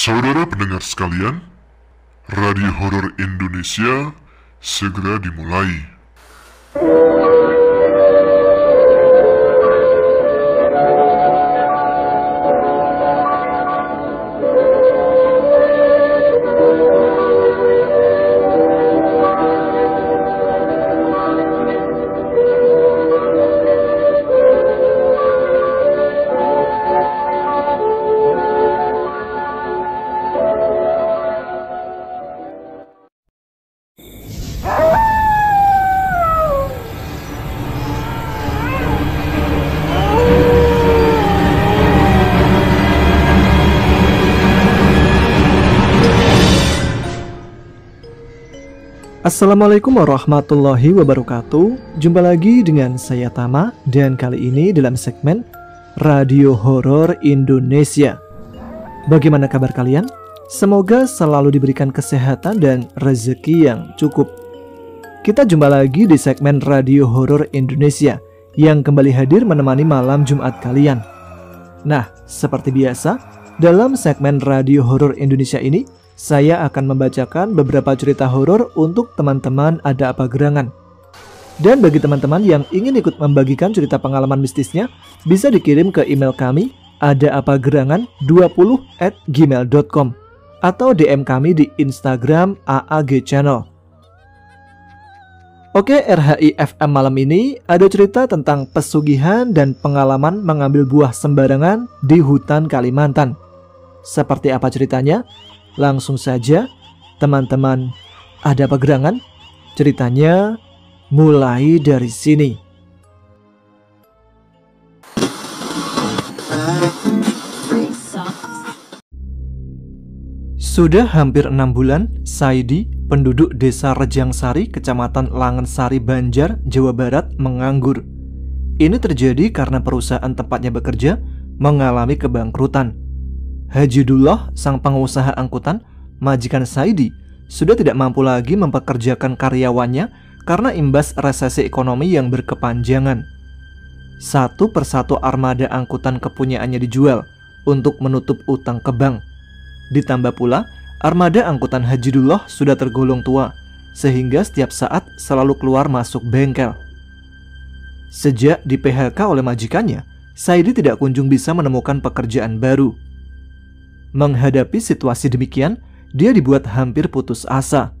Saudara pendengar sekalian, Radio Horor Indonesia segera dimulai. Assalamualaikum warahmatullahi wabarakatuh. Jumpa lagi dengan saya Tama, dan kali ini dalam segmen Radio Horor Indonesia. Bagaimana kabar kalian? Semoga selalu diberikan kesehatan dan rezeki yang cukup. Kita jumpa lagi di segmen Radio Horor Indonesia yang kembali hadir menemani malam Jumat kalian. Nah, seperti biasa, dalam segmen Radio Horor Indonesia ini saya akan membacakan beberapa cerita horor untuk teman-teman Ada Apa Gerangan. Dan bagi teman-teman yang ingin ikut membagikan cerita pengalaman mistisnya, bisa dikirim ke email kami adaapagerangan20@gmail.com atau DM kami di Instagram AAG Channel. Oke, RHI FM malam ini ada cerita tentang pesugihan dan pengalaman mengambil buah sembarangan di hutan Kalimantan. Seperti apa ceritanya? Langsung saja, teman-teman Ada Apa Gerangan, ceritanya mulai dari sini. Sudah hampir 6 bulan, Saidi, penduduk desa Rejangsari, kecamatan Langensari, Banjar, Jawa Barat, menganggur. Ini terjadi karena perusahaan tempatnya bekerja mengalami kebangkrutan. Hajidullah, sang pengusaha angkutan, majikan Saidi, sudah tidak mampu lagi mempekerjakan karyawannya karena imbas resesi ekonomi yang berkepanjangan. Satu persatu armada angkutan kepunyaannya dijual untuk menutup utang ke bank. Ditambah pula, armada angkutan Hajidullah sudah tergolong tua, sehingga setiap saat selalu keluar masuk bengkel. Sejak di PHK oleh majikannya, Saidi tidak kunjung bisa menemukan pekerjaan baru. Menghadapi situasi demikian, dia dibuat hampir putus asa.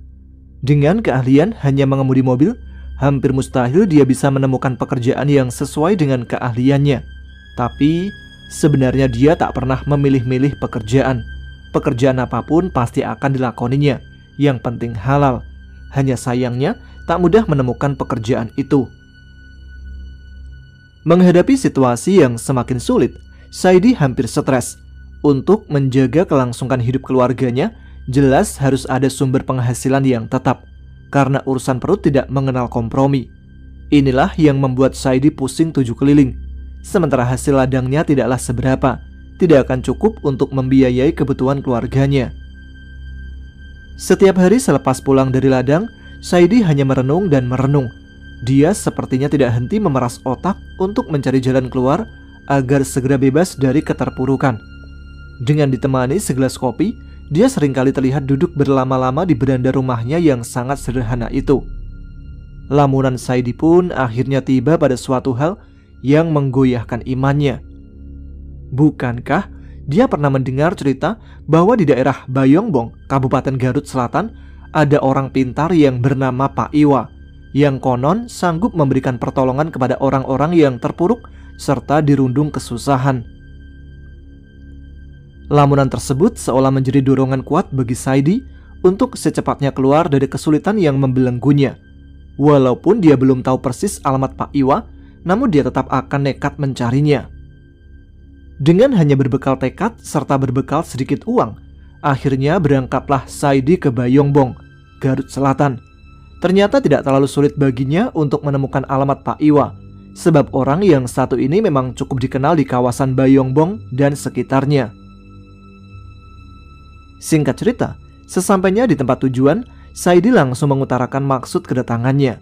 Dengan keahlian hanya mengemudi mobil, hampir mustahil dia bisa menemukan pekerjaan yang sesuai dengan keahliannya. Tapi sebenarnya dia tak pernah memilih-milih pekerjaan. Pekerjaan apapun pasti akan dilakoninya, yang penting halal. Hanya sayangnya tak mudah menemukan pekerjaan itu. Menghadapi situasi yang semakin sulit, Saidi hampir stres. Untuk menjaga kelangsungan hidup keluarganya, jelas harus ada sumber penghasilan yang tetap, karena urusan perut tidak mengenal kompromi. Inilah yang membuat Saidi pusing 7 keliling. Sementara hasil ladangnya tidaklah seberapa, tidak akan cukup untuk membiayai kebutuhan keluarganya. Setiap hari selepas pulang dari ladang, Saidi hanya merenung dan merenung. Dia sepertinya tidak henti memeras otak untuk mencari jalan keluar agar segera bebas dari keterpurukan. Dengan ditemani segelas kopi, dia seringkali terlihat duduk berlama-lama di beranda rumahnya yang sangat sederhana itu. Lamunan Saidi pun akhirnya tiba pada suatu hal yang menggoyahkan imannya. Bukankah dia pernah mendengar cerita bahwa di daerah Bayongbong, Kabupaten Garut Selatan, ada orang pintar yang bernama Pak Iwa, yang konon sanggup memberikan pertolongan kepada orang-orang yang terpuruk serta dirundung kesusahan. Lamunan tersebut seolah menjadi dorongan kuat bagi Saidi untuk secepatnya keluar dari kesulitan yang membelenggunya. Walaupun dia belum tahu persis alamat Pak Iwa, namun dia tetap akan nekat mencarinya. Dengan hanya berbekal tekad serta berbekal sedikit uang, akhirnya berangkatlah Saidi ke Bayongbong, Garut Selatan. Ternyata tidak terlalu sulit baginya untuk menemukan alamat Pak Iwa, sebab orang yang satu ini memang cukup dikenal di kawasan Bayongbong dan sekitarnya. Singkat cerita, sesampainya di tempat tujuan, Saidi langsung mengutarakan maksud kedatangannya.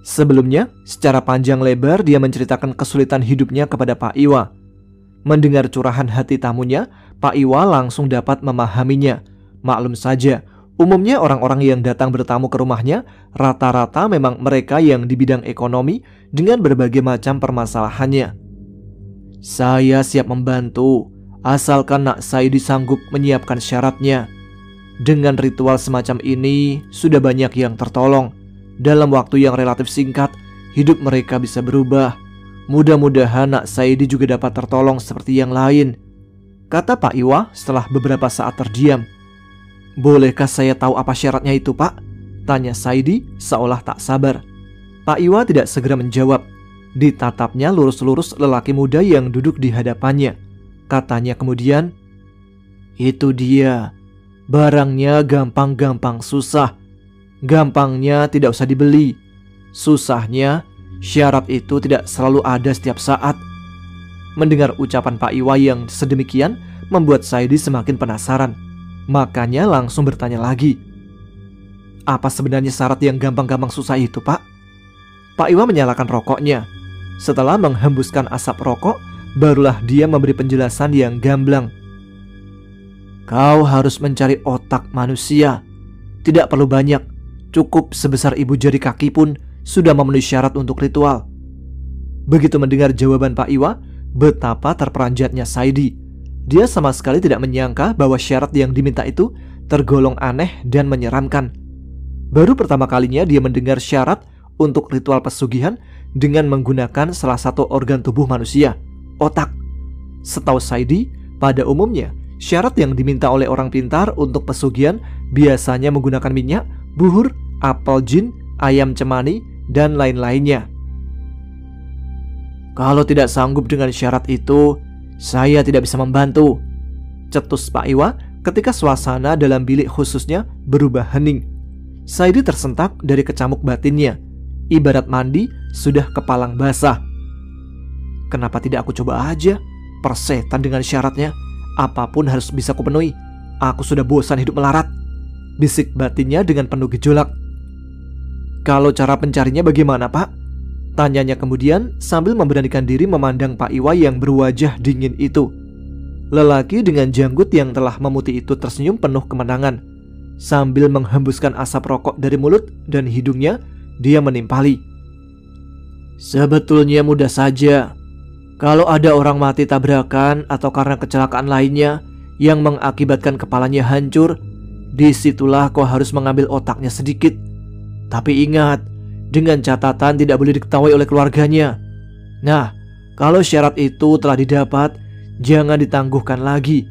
Sebelumnya, secara panjang lebar dia menceritakan kesulitan hidupnya kepada Pak Iwa. Mendengar curahan hati tamunya, Pak Iwa langsung dapat memahaminya. Maklum saja, umumnya orang-orang yang datang bertamu ke rumahnya rata-rata memang mereka yang di bidang ekonomi dengan berbagai macam permasalahannya. "Saya siap membantu, asalkan Nak Saidi sanggup menyiapkan syaratnya. Dengan ritual semacam ini, sudah banyak yang tertolong. Dalam waktu yang relatif singkat, hidup mereka bisa berubah. Mudah-mudahan Nak Saidi juga dapat tertolong seperti yang lain," kata Pak Iwa setelah beberapa saat terdiam. "Bolehkah saya tahu apa syaratnya itu, Pak?" tanya Saidi seolah tak sabar. Pak Iwa tidak segera menjawab. Ditatapnya lurus-lurus lelaki muda yang duduk di hadapannya. Katanya kemudian, "Itu dia. Barangnya gampang-gampang susah. Gampangnya tidak usah dibeli. Susahnya syarat itu tidak selalu ada setiap saat." Mendengar ucapan Pak Iwa yang sedemikian membuat Saidi semakin penasaran. Makanya langsung bertanya lagi, "Apa sebenarnya syarat yang gampang-gampang susah itu, Pak?" Pak Iwa menyalakan rokoknya. Setelah menghembuskan asap rokok, barulah dia memberi penjelasan yang gamblang. "Kau harus mencari otak manusia. Tidak perlu banyak, cukup sebesar ibu jari kaki pun sudah memenuhi syarat untuk ritual." Begitu mendengar jawaban Pak Iwa, betapa terperanjatnya Saidi. Dia sama sekali tidak menyangka bahwa syarat yang diminta itu tergolong aneh dan menyeramkan. Baru pertama kalinya dia mendengar syarat untuk ritual pesugihan dengan menggunakan salah satu organ tubuh manusia, otak. Setahu Saidi, pada umumnya syarat yang diminta oleh orang pintar untuk pesugihan biasanya menggunakan minyak, buhur, apel jin, ayam cemani, dan lain-lainnya. "Kalau tidak sanggup dengan syarat itu, saya tidak bisa membantu," cetus Pak Iwa ketika suasana dalam bilik khususnya berubah hening. Saidi tersentak dari kecamuk batinnya. Ibarat mandi sudah kepalang basah. "Kenapa tidak aku coba aja? Persetan dengan syaratnya. Apapun harus bisa kupenuhi. Aku sudah bosan hidup melarat," bisik batinnya dengan penuh gejolak. "Kalau cara pencarinya bagaimana, Pak?" tanyanya kemudian sambil memberanikan diri memandang Pak Iwa yang berwajah dingin itu. Lelaki dengan janggut yang telah memutih itu tersenyum penuh kemenangan. Sambil menghembuskan asap rokok dari mulut dan hidungnya, dia menimpali, "Sebetulnya mudah saja. Kalau ada orang mati tabrakan atau karena kecelakaan lainnya yang mengakibatkan kepalanya hancur, disitulah kau harus mengambil otaknya sedikit. Tapi ingat, dengan catatan tidak boleh diketahui oleh keluarganya. Nah, kalau syarat itu telah didapat, jangan ditangguhkan lagi.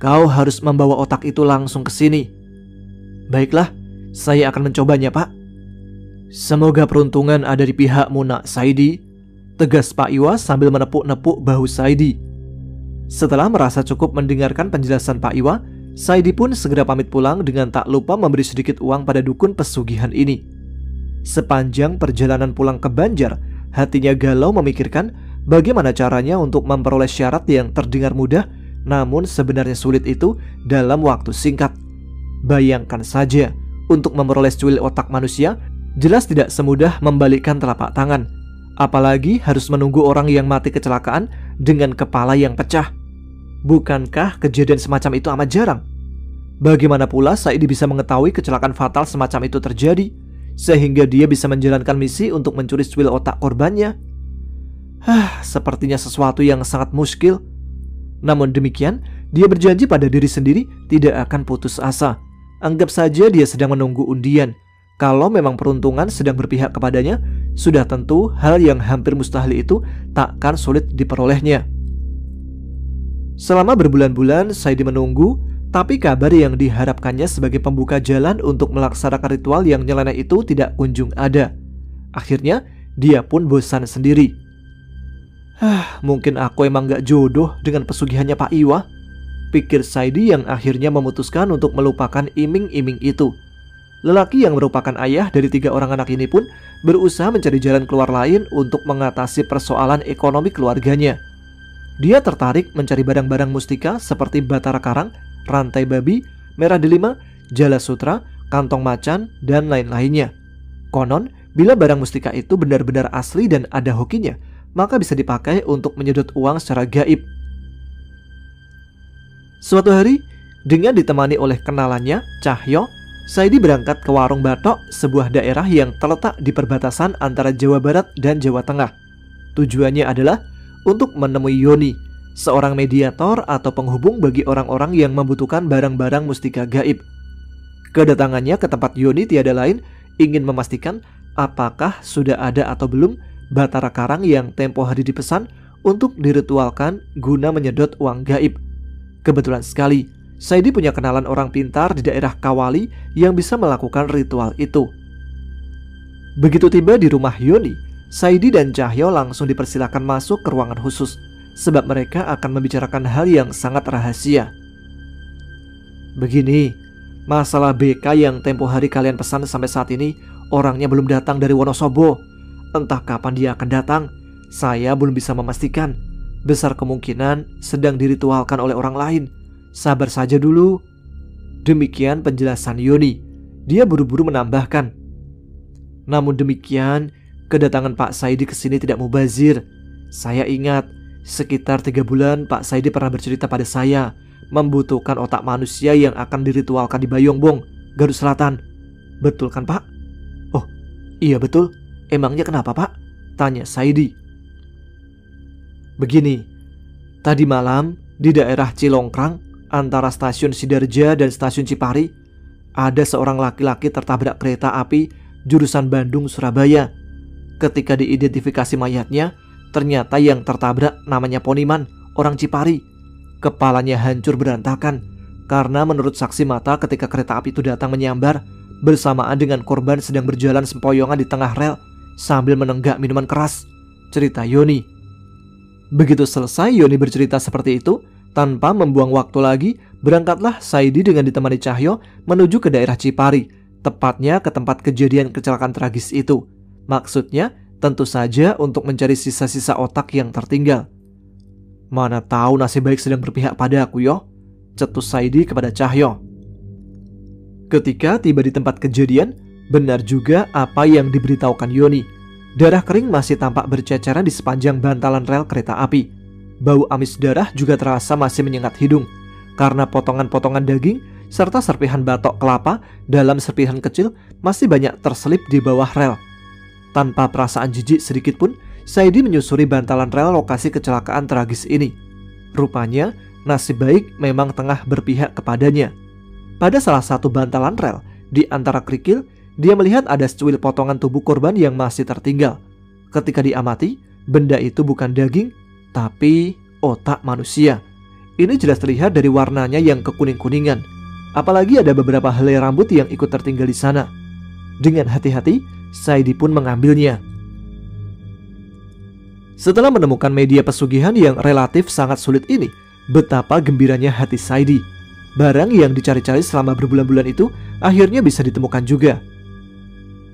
Kau harus membawa otak itu langsung ke sini." "Baiklah, saya akan mencobanya, Pak." "Semoga peruntungan ada di pihakmu, Nak Saidi," tegas Pak Iwa sambil menepuk-nepuk bahu Saidi. Setelah merasa cukup mendengarkan penjelasan Pak Iwa, Saidi pun segera pamit pulang dengan tak lupa memberi sedikit uang pada dukun pesugihan ini. Sepanjang perjalanan pulang ke Banjar, hatinya galau memikirkan bagaimana caranya untuk memperoleh syarat yang terdengar mudah namun sebenarnya sulit itu dalam waktu singkat. Bayangkan saja, untuk memperoleh secuil otak manusia jelas tidak semudah membalikkan telapak tangan. Apalagi harus menunggu orang yang mati kecelakaan dengan kepala yang pecah. Bukankah kejadian semacam itu amat jarang? Bagaimana pula Saidi bisa mengetahui kecelakaan fatal semacam itu terjadi, sehingga dia bisa menjalankan misi untuk mencuri secuil otak korbannya? Sepertinya sesuatu yang sangat muskil. Namun demikian, dia berjanji pada diri sendiri tidak akan putus asa. Anggap saja dia sedang menunggu undian. Kalau memang peruntungan sedang berpihak kepadanya, sudah tentu hal yang hampir mustahil itu takkan sulit diperolehnya. Selama berbulan-bulan Saidi menunggu, tapi kabar yang diharapkannya sebagai pembuka jalan untuk melaksanakan ritual yang nyeleneh itu tidak kunjung ada. Akhirnya dia pun bosan sendiri. Mungkin aku emang gak jodoh dengan pesugihannya Pak Iwa, pikir Saidi yang akhirnya memutuskan untuk melupakan iming-iming itu. Lelaki yang merupakan ayah dari 3 orang anak ini pun berusaha mencari jalan keluar lain untuk mengatasi persoalan ekonomi keluarganya. Dia tertarik mencari barang-barang mustika seperti batara karang, rantai babi, merah delima, jala sutra, kantong macan, dan lain-lainnya. Konon, bila barang mustika itu benar-benar asli dan ada hokinya, maka bisa dipakai untuk menyedot uang secara gaib. Suatu hari, dengan ditemani oleh kenalannya, Cahyo, Saidi berangkat ke Warung Batok, sebuah daerah yang terletak di perbatasan antara Jawa Barat dan Jawa Tengah. Tujuannya adalah untuk menemui Yoni, seorang mediator atau penghubung bagi orang-orang yang membutuhkan barang-barang mustika gaib. Kedatangannya ke tempat Yoni tiada lain ingin memastikan apakah sudah ada atau belum batara karang yang tempo hari dipesan untuk diritualkan guna menyedot uang gaib. Kebetulan sekali, Saidi punya kenalan orang pintar di daerah Kawali yang bisa melakukan ritual itu. Begitu tiba di rumah Yoni, Saidi dan Cahyo langsung dipersilakan masuk ke ruangan khusus, sebab mereka akan membicarakan hal yang sangat rahasia. Begini, masalah BK yang tempo hari kalian pesan sampai saat ini, orangnya belum datang dari Wonosobo. Entah kapan dia akan datang, saya belum bisa memastikan. Besar kemungkinan sedang diritualkan oleh orang lain. Sabar saja dulu. Demikian penjelasan Yoni. Dia buru-buru menambahkan. Namun demikian, kedatangan Pak Saidi ke sini tidak mubazir. Saya ingat, sekitar 3 bulan Pak Saidi pernah bercerita pada saya membutuhkan otak manusia yang akan diritualkan di Bayongbong, Garut Selatan. Betul kan Pak? Oh, iya betul. Emangnya kenapa Pak? Tanya Saidi. Begini, tadi malam di daerah Cilongkrang, antara stasiun Sidarja dan stasiun Cipari, ada seorang laki-laki tertabrak kereta api jurusan Bandung-Surabaya. Ketika diidentifikasi mayatnya, ternyata yang tertabrak namanya Poniman, orang Cipari. Kepalanya hancur berantakan karena menurut saksi mata ketika kereta api itu datang menyambar, bersamaan dengan korban sedang berjalan sempoyongan di tengah rel sambil menenggak minuman keras, cerita Yoni. Begitu selesai Yoni bercerita seperti itu, tanpa membuang waktu lagi, berangkatlah Saidi dengan ditemani Cahyo menuju ke daerah Cipari, tepatnya ke tempat kejadian kecelakaan tragis itu. Maksudnya tentu saja untuk mencari sisa-sisa otak yang tertinggal. Mana tahu nasib baik sedang berpihak pada aku yo, cetus Saidi kepada Cahyo. Ketika tiba di tempat kejadian, benar juga apa yang diberitahukan Yoni. Darah kering masih tampak berceceran di sepanjang bantalan rel kereta api. Bau amis darah juga terasa masih menyengat hidung karena potongan-potongan daging serta serpihan batok kelapa dalam serpihan kecil masih banyak terselip di bawah rel. Tanpa perasaan jijik sedikit pun, Saidi menyusuri bantalan rel lokasi kecelakaan tragis ini. Rupanya, nasib baik memang tengah berpihak kepadanya. Pada salah satu bantalan rel, di antara kerikil, dia melihat ada secuil potongan tubuh korban yang masih tertinggal. Ketika diamati, benda itu bukan daging, tapi otak manusia. Ini jelas terlihat dari warnanya yang kekuning-kuningan. Apalagi ada beberapa helai rambut yang ikut tertinggal di sana. Dengan hati-hati, Saidi pun mengambilnya. Setelah menemukan media pesugihan yang relatif sangat sulit ini, betapa gembiranya hati Saidi. Barang yang dicari-cari selama berbulan-bulan itu akhirnya bisa ditemukan juga.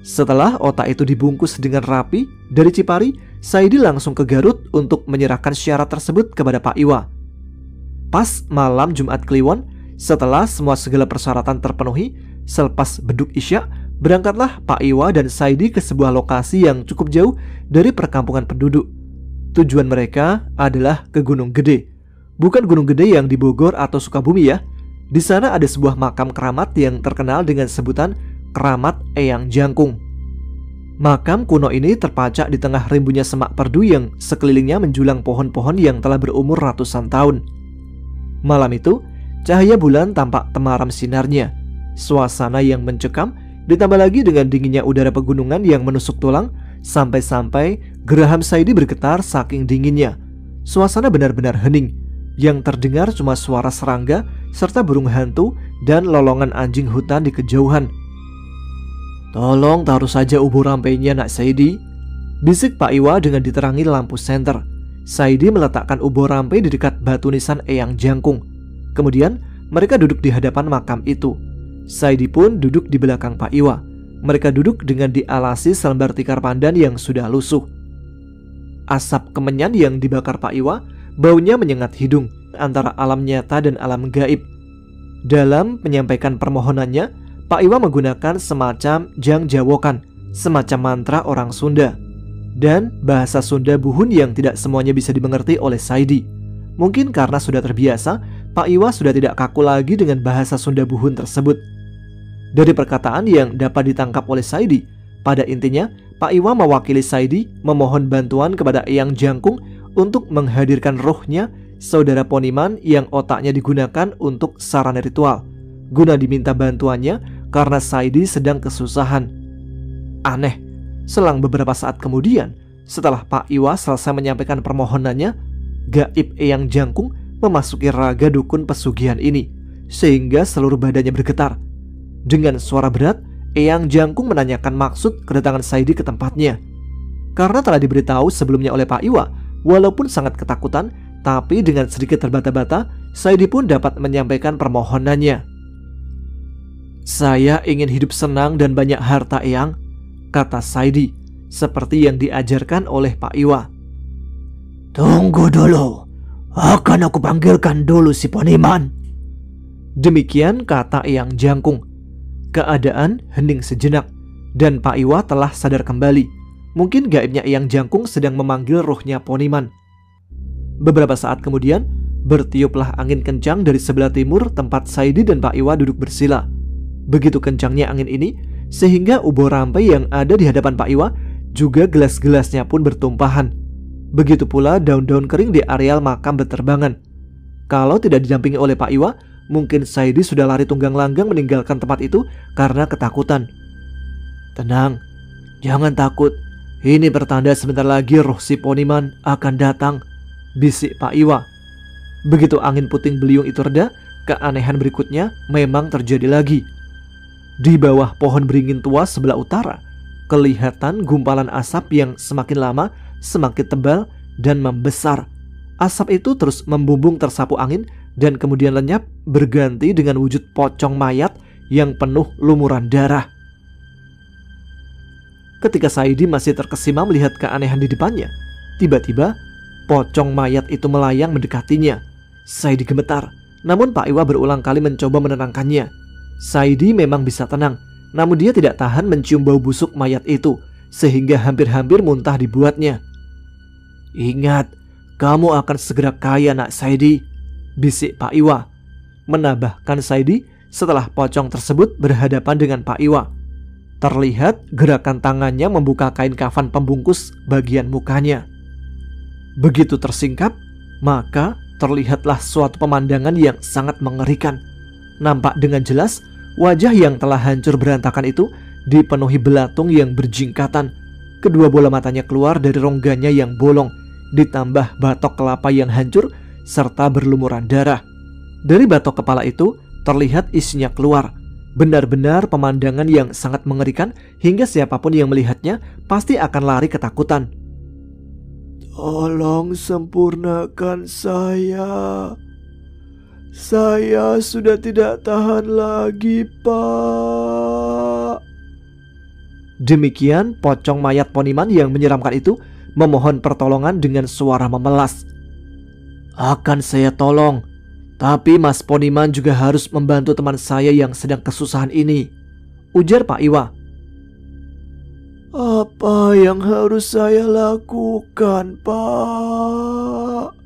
Setelah otak itu dibungkus dengan rapi dari Cipari, Saidi langsung ke Garut untuk menyerahkan syarat tersebut kepada Pak Iwa. Pas malam Jumat Kliwon, setelah semua segala persyaratan terpenuhi, selepas beduk Isya, berangkatlah Pak Iwa dan Saidi ke sebuah lokasi yang cukup jauh dari perkampungan penduduk. Tujuan mereka adalah ke Gunung Gede. Bukan Gunung Gede yang di Bogor atau Sukabumi ya. Di sana ada sebuah makam keramat yang terkenal dengan sebutan Keramat Eyang Jangkung. Makam kuno ini terpacak di tengah rimbunnya semak perdu yang sekelilingnya menjulang pohon-pohon yang telah berumur ratusan tahun. Malam itu, cahaya bulan tampak temaram sinarnya. Suasana yang mencekam ditambah lagi dengan dinginnya udara pegunungan yang menusuk tulang, sampai-sampai geraham Saidi bergetar saking dinginnya. Suasana benar-benar hening. Yang terdengar cuma suara serangga serta burung hantu dan lolongan anjing hutan di kejauhan. "Tolong taruh saja ubur rampainya Nak Saidi," bisik Pak Iwa dengan diterangi lampu senter. Saidi meletakkan ubur rampai di dekat batu nisan Eyang Jangkung. Kemudian mereka duduk di hadapan makam itu. Saidi pun duduk di belakang Pak Iwa. Mereka duduk dengan dialasi selembar tikar pandan yang sudah lusuh. Asap kemenyan yang dibakar Pak Iwa baunya menyengat hidung antara alam nyata dan alam gaib. Dalam menyampaikan permohonannya, Pak Iwa menggunakan semacam jangjawokan, semacam mantra orang Sunda, dan bahasa Sunda buhun yang tidak semuanya bisa dimengerti oleh Saidi. Mungkin karena sudah terbiasa, Pak Iwa sudah tidak kaku lagi dengan bahasa Sunda Buhun tersebut. Dari perkataan yang dapat ditangkap oleh Saidi, pada intinya Pak Iwa mewakili Saidi memohon bantuan kepada Eyang Jangkung untuk menghadirkan rohnya saudara Poniman yang otaknya digunakan untuk sarana ritual, guna diminta bantuannya karena Saidi sedang kesusahan. Aneh, selang beberapa saat kemudian, setelah Pak Iwa selesai menyampaikan permohonannya, gaib Eyang Jangkung memasuki raga dukun pesugihan ini, sehingga seluruh badannya bergetar. Dengan suara berat, Eyang Jangkung menanyakan maksud kedatangan Saidi ke tempatnya. Karena telah diberitahu sebelumnya oleh Pak Iwa, walaupun sangat ketakutan, tapi dengan sedikit terbata-bata, Saidi pun dapat menyampaikan permohonannya. "Saya ingin hidup senang dan banyak harta, Eyang," kata Saidi, seperti yang diajarkan oleh Pak Iwa. "Tunggu dulu, akan aku panggilkan dulu si Poniman." Demikian kata Eyang Jangkung. Keadaan hening sejenak, dan Pak Iwa telah sadar kembali. Mungkin gaibnya Eyang Jangkung sedang memanggil rohnya Poniman. Beberapa saat kemudian, bertiuplah angin kencang dari sebelah timur tempat Saidi dan Pak Iwa duduk bersila. Begitu kencangnya angin ini, sehingga ubur rampai yang ada di hadapan Pak Iwa, juga gelas-gelasnya pun bertumpahan. Begitu pula daun-daun kering di areal makam beterbangan. Kalau tidak didampingi oleh Pak Iwa, mungkin Saidi sudah lari tunggang langgang meninggalkan tempat itu karena ketakutan. "Tenang, jangan takut. Ini pertanda sebentar lagi roh si Poniman akan datang," bisik Pak Iwa. Begitu angin puting beliung itu reda, keanehan berikutnya memang terjadi lagi. Di bawah pohon beringin tua sebelah utara, kelihatan gumpalan asap yang semakin lama semakin tebal dan membesar. Asap itu terus membumbung tersapu angin dan kemudian lenyap, berganti dengan wujud pocong mayat yang penuh lumuran darah. Ketika Saidi masih terkesima melihat keanehan di depannya, tiba-tiba pocong mayat itu melayang mendekatinya. Saidi gemetar, namun Pak Iwa berulang kali mencoba menenangkannya. Saidi memang bisa tenang, namun dia tidak tahan mencium bau busuk mayat itu, sehingga hampir-hampir muntah dibuatnya. "Ingat, kamu akan segera kaya, nak Saidi," bisik Pak Iwa. Menambahkan Saidi setelah pocong tersebut berhadapan dengan Pak Iwa. Terlihat gerakan tangannya membuka kain kafan pembungkus bagian mukanya. Begitu tersingkap, maka terlihatlah suatu pemandangan yang sangat mengerikan. Nampak dengan jelas wajah yang telah hancur berantakan itu dipenuhi belatung yang berjingkatan. Kedua bola matanya keluar dari rongganya yang bolong, ditambah batok kelapa yang hancur serta berlumuran darah. Dari batok kepala itu terlihat isinya keluar. Benar-benar pemandangan yang sangat mengerikan hingga siapapun yang melihatnya pasti akan lari ketakutan. "Tolong sempurnakan saya. Saya sudah tidak tahan lagi, Pak." Demikian pocong mayat Poniman yang menyeramkan itu memohon pertolongan dengan suara memelas. "Akan saya tolong, tapi Mas Poniman juga harus membantu teman saya yang sedang kesusahan ini," ujar Pak Iwa. "Apa yang harus saya lakukan, Pak?"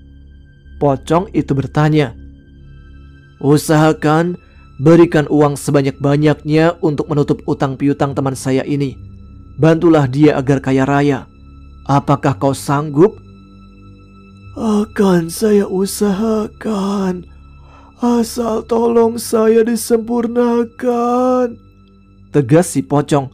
Pocong itu bertanya. "Usahakan berikan uang sebanyak-banyaknya untuk menutup utang piutang teman saya ini. Bantulah dia agar kaya raya. Apakah kau sanggup?" "Akan saya usahakan. Asal tolong saya disempurnakan," tegas si pocong.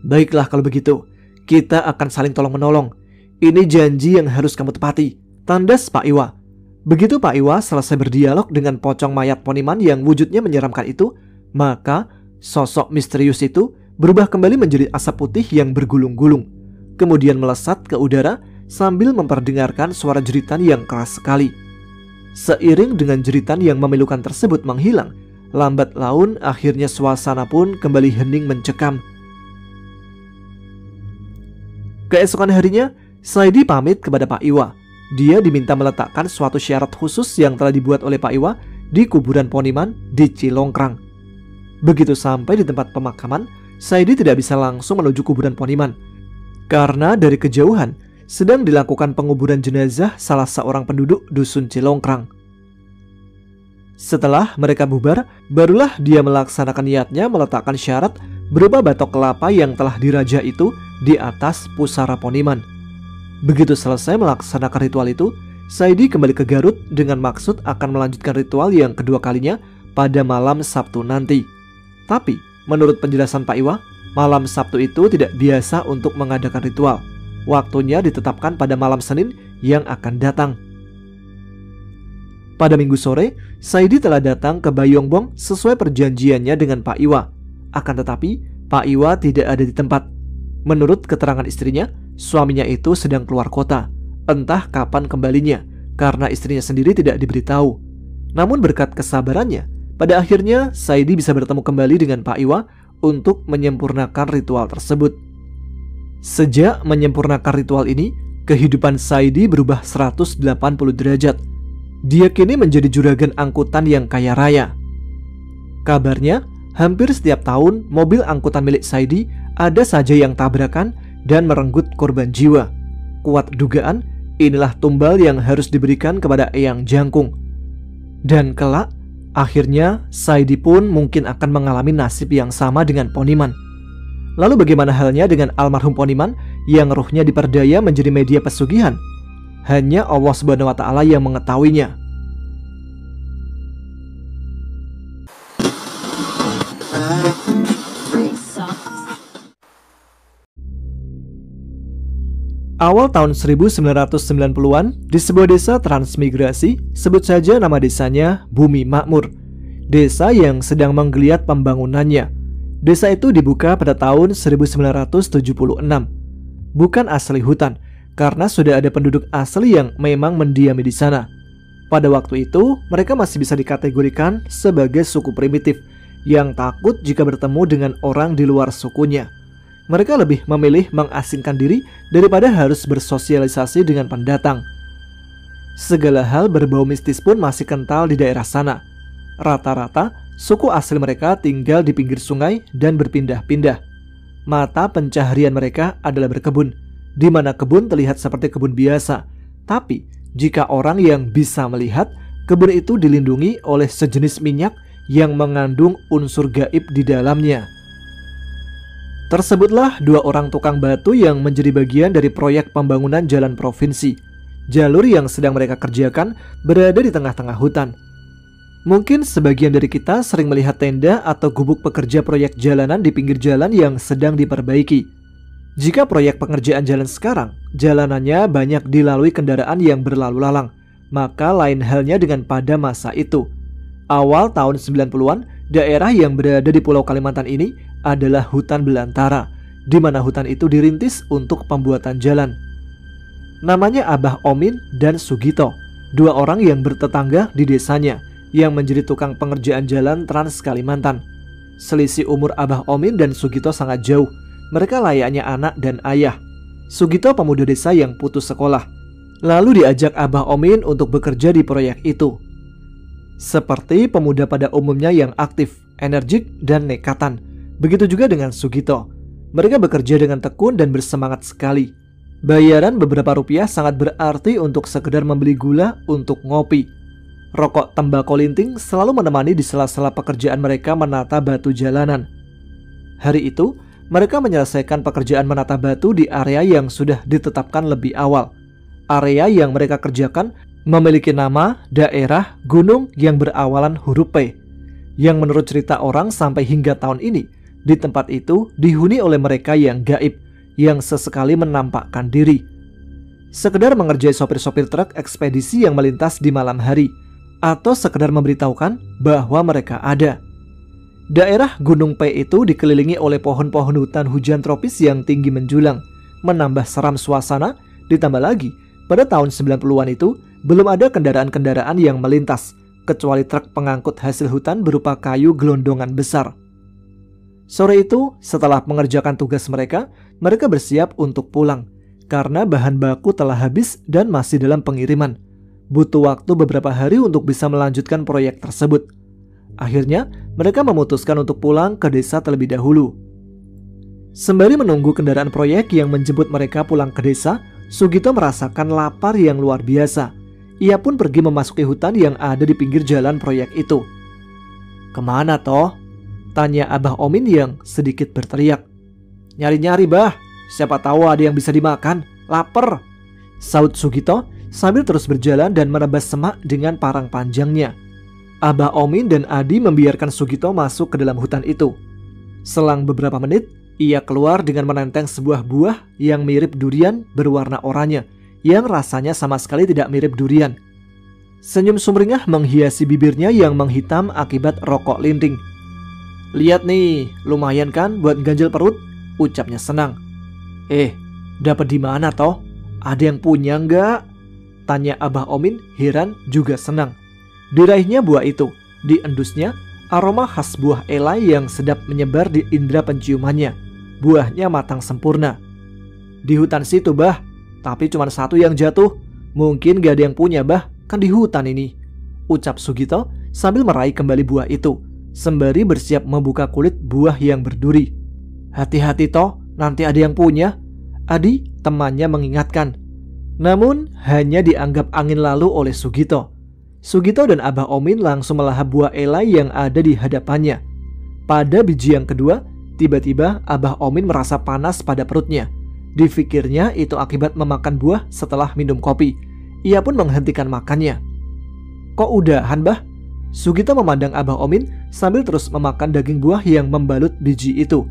"Baiklah kalau begitu, kita akan saling tolong-menolong. Ini janji yang harus kamu tepati," tandas Pak Iwa. Begitu Pak Iwa selesai berdialog dengan pocong mayat Poniman yang wujudnya menyeramkan itu, maka sosok misterius itu berubah kembali menjadi asap putih yang bergulung-gulung, kemudian melesat ke udara sambil memperdengarkan suara jeritan yang keras sekali. Seiring dengan jeritan yang memilukan tersebut menghilang, lambat laun akhirnya suasana pun kembali hening mencekam. Keesokan harinya, Saidi pamit kepada Pak Iwa. Dia diminta meletakkan suatu syarat khusus yang telah dibuat oleh Pak Iwa di kuburan Poniman di Cilongkrang. Begitu sampai di tempat pemakaman, Saidi tidak bisa langsung menuju kuburan Poniman, karena dari kejauhan sedang dilakukan penguburan jenazah salah seorang penduduk dusun Cilongkrang. Setelah mereka bubar, barulah dia melaksanakan niatnya meletakkan syarat berupa batok kelapa yang telah diraja itu di atas pusara Poniman. Begitu selesai melaksanakan ritual itu, Saidi kembali ke Garut dengan maksud akan melanjutkan ritual yang kedua kalinya pada malam Sabtu nanti. Tapi, menurut penjelasan Pak Iwa, malam Sabtu itu tidak biasa untuk mengadakan ritual. Waktunya ditetapkan pada malam Senin yang akan datang. Pada Minggu sore, Saidi telah datang ke Bayongbong sesuai perjanjiannya dengan Pak Iwa. Akan tetapi, Pak Iwa tidak ada di tempat. Menurut keterangan istrinya, suaminya itu sedang keluar kota. Entah kapan kembalinya, karena istrinya sendiri tidak diberitahu. Namun berkat kesabarannya, pada akhirnya Saidi bisa bertemu kembali dengan Pak Iwa untuk menyempurnakan ritual tersebut. Sejak menyempurnakan ritual ini, kehidupan Saidi berubah 180 derajat. Dia kini menjadi juragan angkutan yang kaya raya. Kabarnya, hampir setiap tahun mobil angkutan milik Saidi ada saja yang tabrakan dan merenggut korban jiwa. Kuat dugaan, inilah tumbal yang harus diberikan kepada Eyang Jangkung. Dan kelak, akhirnya Saidi pun mungkin akan mengalami nasib yang sama dengan Poniman. Lalu bagaimana halnya dengan almarhum Poniman yang ruhnya diperdaya menjadi media pesugihan? Hanya Allah Subhanahu wa Ta'ala yang mengetahuinya. Awal tahun 1990-an, di sebuah desa transmigrasi, sebut saja nama desanya Bumi Makmur, desa yang sedang menggeliat pembangunannya. Desa itu dibuka pada tahun 1976. Bukan asli hutan, karena sudah ada penduduk asli yang memang mendiami di sana. Pada waktu itu, mereka masih bisa dikategorikan sebagai suku primitif yang takut jika bertemu dengan orang di luar sukunya. Mereka lebih memilih mengasingkan diri daripada harus bersosialisasi dengan pendatang. Segala hal berbau mistis pun masih kental di daerah sana. Rata-rata, suku asli mereka tinggal di pinggir sungai dan berpindah-pindah. Mata pencaharian mereka adalah berkebun, di mana kebun terlihat seperti kebun biasa. Tapi, jika orang yang bisa melihat, kebun itu dilindungi oleh sejenis minyak yang mengandung unsur gaib di dalamnya. Tersebutlah dua orang tukang batu yang menjadi bagian dari proyek pembangunan jalan provinsi. Jalur yang sedang mereka kerjakan berada di tengah-tengah hutan. Mungkin sebagian dari kita sering melihat tenda atau gubuk pekerja proyek jalanan di pinggir jalan yang sedang diperbaiki. Jika proyek pengerjaan jalan sekarang, jalanannya banyak dilalui kendaraan yang berlalu lalang, maka lain halnya dengan pada masa itu. Awal tahun 90-an, daerah yang berada di Pulau Kalimantan ini adalah hutan belantara, di mana hutan itu dirintis untuk pembuatan jalan. Namanya Abah Omin dan Sugito, dua orang yang bertetangga di desanya, yang menjadi tukang pengerjaan jalan Trans Kalimantan. Selisih umur Abah Omin dan Sugito sangat jauh. Mereka layaknya anak dan ayah. Sugito pemuda desa yang putus sekolah, lalu diajak Abah Omin untuk bekerja di proyek itu. Seperti pemuda pada umumnya yang aktif, energik, dan nekatan, begitu juga dengan Sugito. Mereka bekerja dengan tekun dan bersemangat sekali. Bayaran beberapa rupiah sangat berarti untuk sekedar membeli gula untuk ngopi. Rokok tembakau linting selalu menemani di sela-sela pekerjaan mereka menata batu jalanan. Hari itu, mereka menyelesaikan pekerjaan menata batu di area yang sudah ditetapkan lebih awal. Area yang mereka kerjakan memiliki nama daerah gunung yang berawalan huruf P, yang menurut cerita orang sampai hingga tahun ini, di tempat itu dihuni oleh mereka yang gaib, yang sesekali menampakkan diri. Sekedar mengerjai sopir-sopir truk ekspedisi yang melintas di malam hari, atau sekedar memberitahukan bahwa mereka ada. Daerah Gunung P itu dikelilingi oleh pohon-pohon hutan hujan tropis yang tinggi menjulang, menambah seram suasana. Ditambah lagi, pada tahun 90-an itu, belum ada kendaraan-kendaraan yang melintas, kecuali truk pengangkut hasil hutan berupa kayu gelondongan besar. Sore itu, setelah mengerjakan tugas mereka bersiap untuk pulang, karena bahan baku telah habis dan masih dalam pengiriman. Butuh waktu beberapa hari untuk bisa melanjutkan proyek tersebut. Akhirnya, mereka memutuskan untuk pulang ke desa terlebih dahulu. Sembari menunggu kendaraan proyek yang menjemput mereka pulang ke desa, Sugito merasakan lapar yang luar biasa. Ia pun pergi memasuki hutan yang ada di pinggir jalan proyek itu. "Kemana toh?" tanya Abah Omin yang sedikit berteriak. "Nyari-nyari bah, siapa tahu ada yang bisa dimakan, lapar," saut Sugito sambil terus berjalan dan menebas semak dengan parang panjangnya. Abah Omin dan Adi membiarkan Sugito masuk ke dalam hutan itu. Selang beberapa menit, ia keluar dengan menenteng sebuah buah yang mirip durian berwarna oranye, yang rasanya sama sekali tidak mirip durian. Senyum sumringah menghiasi bibirnya yang menghitam akibat rokok linting. "Lihat nih, lumayan kan buat ganjel perut?" ucapnya senang. Dapat di mana toh? Ada yang punya nggak?" tanya Abah Omin heran juga senang. Diraihnya buah itu, diendusnya aroma khas buah elai yang sedap menyebar di indera penciumannya. Buahnya matang sempurna. "Di hutan situ bah, tapi cuma satu yang jatuh. Mungkin gak ada yang punya bah, kan di hutan ini," ucap Sugito sambil meraih kembali buah itu, sembari bersiap membuka kulit buah yang berduri. "Hati-hati toh, nanti ada yang punya," Adi temannya mengingatkan. Namun hanya dianggap angin lalu oleh Sugito. Sugito dan Abah Omin langsung melahap buah elai yang ada di hadapannya. Pada biji yang kedua, tiba-tiba Abah Omin merasa panas pada perutnya. Dipikirnya itu akibat memakan buah setelah minum kopi. Ia pun menghentikan makannya. "Kok udahan bah?" Sugito memandang Abah Omin sambil terus memakan daging buah yang membalut biji itu.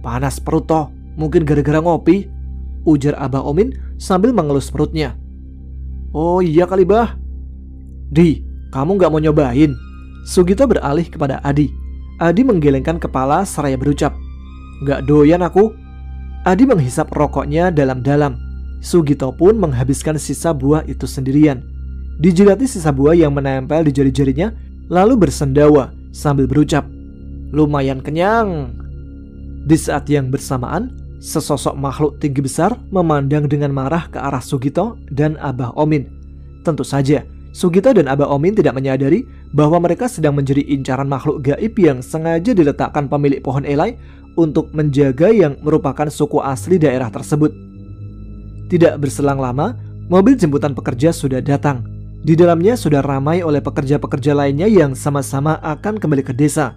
"Panas perut toh, mungkin gara-gara ngopi," ujar Abah Omin sambil mengelus perutnya. "Oh iya kali bah." "Di, kamu gak mau nyobain?" Sugito beralih kepada Adi. Adi menggelengkan kepala seraya berucap, "Gak doyan aku." Adi menghisap rokoknya dalam-dalam. Sugito pun menghabiskan sisa buah itu sendirian. Dijilati sisa buah yang menempel di jari-jarinya, lalu bersendawa sambil berucap, "Lumayan kenyang." Di saat yang bersamaan, sesosok makhluk tinggi besar memandang dengan marah ke arah Sugito dan Abah Omin. Tentu saja, Sugito dan Abah Omin tidak menyadari bahwa mereka sedang menjadi incaran makhluk gaib yang sengaja diletakkan pemilik pohon elai untuk menjaga yang merupakan suku asli daerah tersebut. Tidak berselang lama, mobil jemputan pekerja sudah datang. Di dalamnya sudah ramai oleh pekerja-pekerja lainnya yang sama-sama akan kembali ke desa.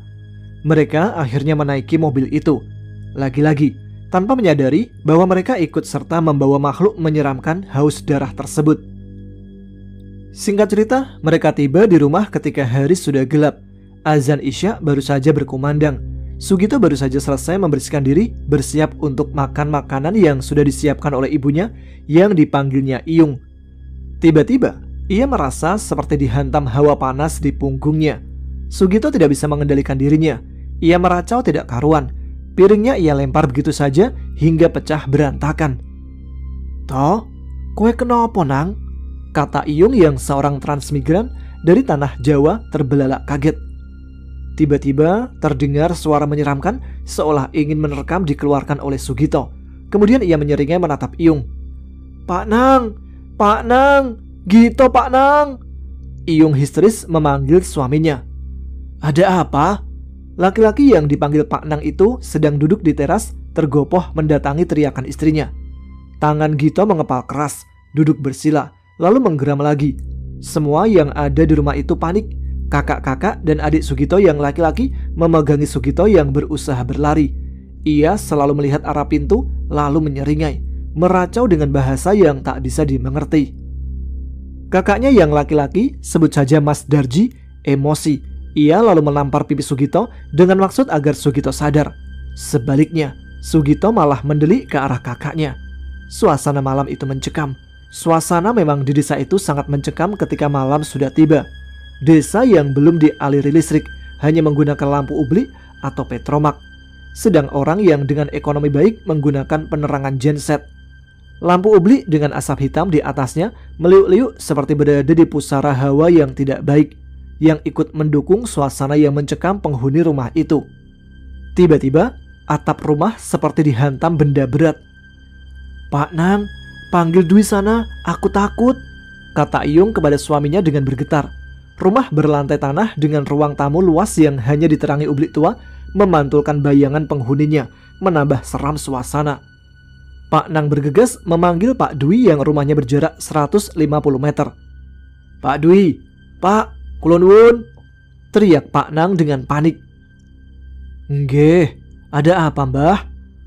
Mereka akhirnya menaiki mobil itu. Lagi-lagi, tanpa menyadari bahwa mereka ikut serta membawa makhluk menyeramkan haus darah tersebut. Singkat cerita, mereka tiba di rumah ketika hari sudah gelap. Azan Isya baru saja berkumandang. Sugito baru saja selesai membersihkan diri, bersiap untuk makan makanan yang sudah disiapkan oleh ibunya yang dipanggilnya Iyung. Tiba-tiba, ia merasa seperti dihantam hawa panas di punggungnya. Sugito tidak bisa mengendalikan dirinya. Ia meracau tidak karuan. Piringnya ia lempar begitu saja hingga pecah berantakan. "Toh, kowe kenapa nang?" kata Iyung yang seorang transmigran dari tanah Jawa terbelalak kaget. Tiba-tiba terdengar suara menyeramkan seolah ingin menerkam dikeluarkan oleh Sugito. Kemudian ia menyeringai menatap Iyung. Pak Nang, gitu Pak Nang." Iyung histeris memanggil suaminya. "Ada apa?" Laki-laki yang dipanggil Pak Nang itu sedang duduk di teras tergopoh mendatangi teriakan istrinya. Tangan Gito mengepal keras, duduk bersila, lalu menggeram lagi. Semua yang ada di rumah itu panik. Kakak-kakak dan adik Sugito yang laki-laki memegangi Sugito yang berusaha berlari. Ia selalu melihat arah pintu lalu menyeringai, meracau dengan bahasa yang tak bisa dimengerti. Kakaknya yang laki-laki, sebut saja Mas Darji, emosi. Ia lalu menampar pipi Sugito dengan maksud agar Sugito sadar. Sebaliknya, Sugito malah mendelik ke arah kakaknya. Suasana malam itu mencekam. Suasana memang di desa itu sangat mencekam ketika malam sudah tiba. Desa yang belum dialiri listrik hanya menggunakan lampu ubli atau petromak. Sedang orang yang dengan ekonomi baik menggunakan penerangan genset. Lampu ubli dengan asap hitam di atasnya meliuk-liuk seperti berada di pusara hawa yang tidak baik, yang ikut mendukung suasana yang mencekam penghuni rumah itu. Tiba-tiba, atap rumah seperti dihantam benda berat. "Pak Nang, panggil Dwi sana, aku takut," kata Iyung kepada suaminya dengan bergetar. Rumah berlantai tanah dengan ruang tamu luas yang hanya diterangi ublik tua memantulkan bayangan penghuninya, menambah seram suasana. Pak Nang bergegas memanggil Pak Dwi yang rumahnya berjarak 150 meter. Pak Dwi, Pak, kula nuwun, teriak Pak Nang dengan panik. Nggih, ada apa Mbah?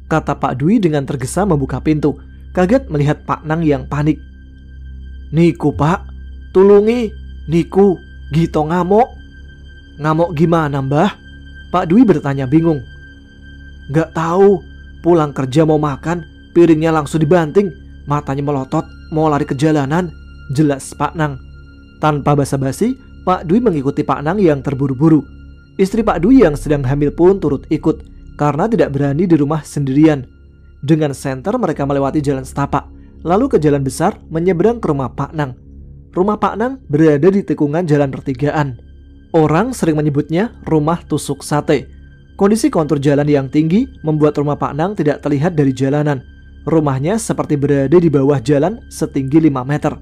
Kata Pak Dwi dengan tergesa membuka pintu, kaget melihat Pak Nang yang panik. Niku Pak, tulungi, niku, Gito ngamuk. Ngamuk gimana Mbah? Pak Dwi bertanya bingung. Gak tahu, pulang kerja mau makan, piringnya langsung dibanting, matanya melotot, mau lari ke jalanan, jelas Pak Nang. Tanpa basa-basi, Pak Dwi mengikuti Pak Nang yang terburu-buru. Istri Pak Dwi yang sedang hamil pun turut ikut, karena tidak berani di rumah sendirian. Dengan senter mereka melewati jalan setapak, lalu ke jalan besar menyeberang ke rumah Pak Nang. Rumah Pak Nang berada di tikungan jalan pertigaan. Orang sering menyebutnya rumah tusuk sate. Kondisi kontur jalan yang tinggi membuat rumah Pak Nang tidak terlihat dari jalanan. Rumahnya seperti berada di bawah jalan setinggi 5 meter.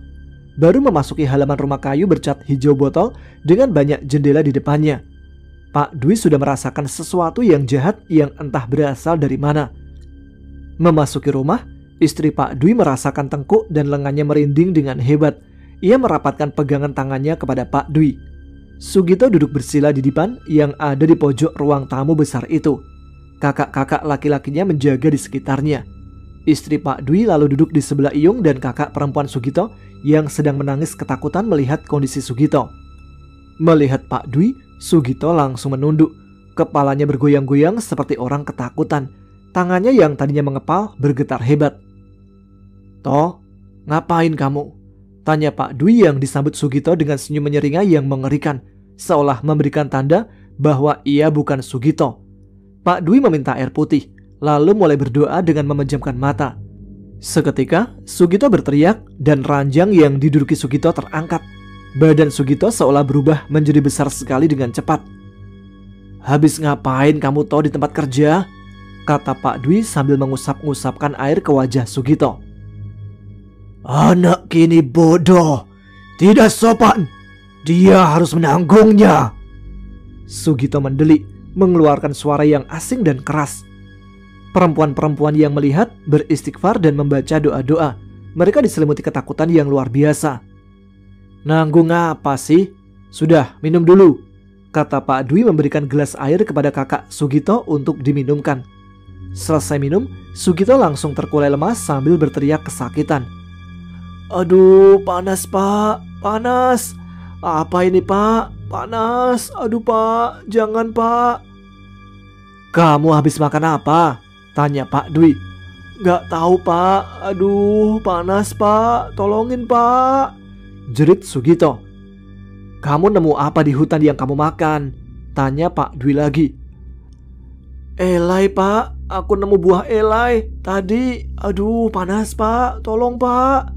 Baru memasuki halaman rumah kayu bercat hijau botol dengan banyak jendela di depannya, Pak Dwi sudah merasakan sesuatu yang jahat yang entah berasal dari mana. Memasuki rumah, istri Pak Dwi merasakan tengkuk dan lengannya merinding dengan hebat. Ia merapatkan pegangan tangannya kepada Pak Dwi. Sugito duduk bersila di depan yang ada di pojok ruang tamu besar itu. Kakak-kakak laki-lakinya menjaga di sekitarnya. Istri Pak Dwi lalu duduk di sebelah Iyung dan kakak perempuan Sugito yang sedang menangis ketakutan melihat kondisi Sugito. Melihat Pak Dwi, Sugito langsung menunduk. Kepalanya bergoyang-goyang seperti orang ketakutan. Tangannya yang tadinya mengepal bergetar hebat. "Toh, ngapain kamu?" tanya Pak Dwi yang disambut Sugito dengan senyum menyeringai yang mengerikan, seolah memberikan tanda bahwa ia bukan Sugito. Pak Dwi meminta air putih, lalu mulai berdoa dengan memejamkan mata. Seketika, Sugito berteriak dan ranjang yang diduduki Sugito terangkat. Badan Sugito seolah berubah menjadi besar sekali dengan cepat. "Habis ngapain kamu toh di tempat kerja?" kata Pak Dwi sambil mengusap-ngusapkan air ke wajah Sugito. "Anak kini bodoh, tidak sopan, dia harus menanggungnya." Sugito mendelik, mengeluarkan suara yang asing dan keras. Perempuan-perempuan yang melihat beristighfar dan membaca doa-doa. Mereka diselimuti ketakutan yang luar biasa. "Nanggung apa sih? Sudah, minum dulu," kata Pak Dwi memberikan gelas air kepada kakak Sugito untuk diminumkan. Selesai minum, Sugito langsung terkulai lemas sambil berteriak kesakitan. "Aduh, panas Pak, panas. Apa ini Pak? Panas. Aduh Pak, jangan Pak." "Kamu habis makan apa?" tanya Pak Dwi. "Gak tahu Pak, aduh panas Pak, tolongin Pak," jerit Sugito. "Kamu nemu apa di hutan yang kamu makan?" tanya Pak Dwi lagi. "Elai Pak, aku nemu buah elai tadi. Aduh panas Pak, tolong Pak."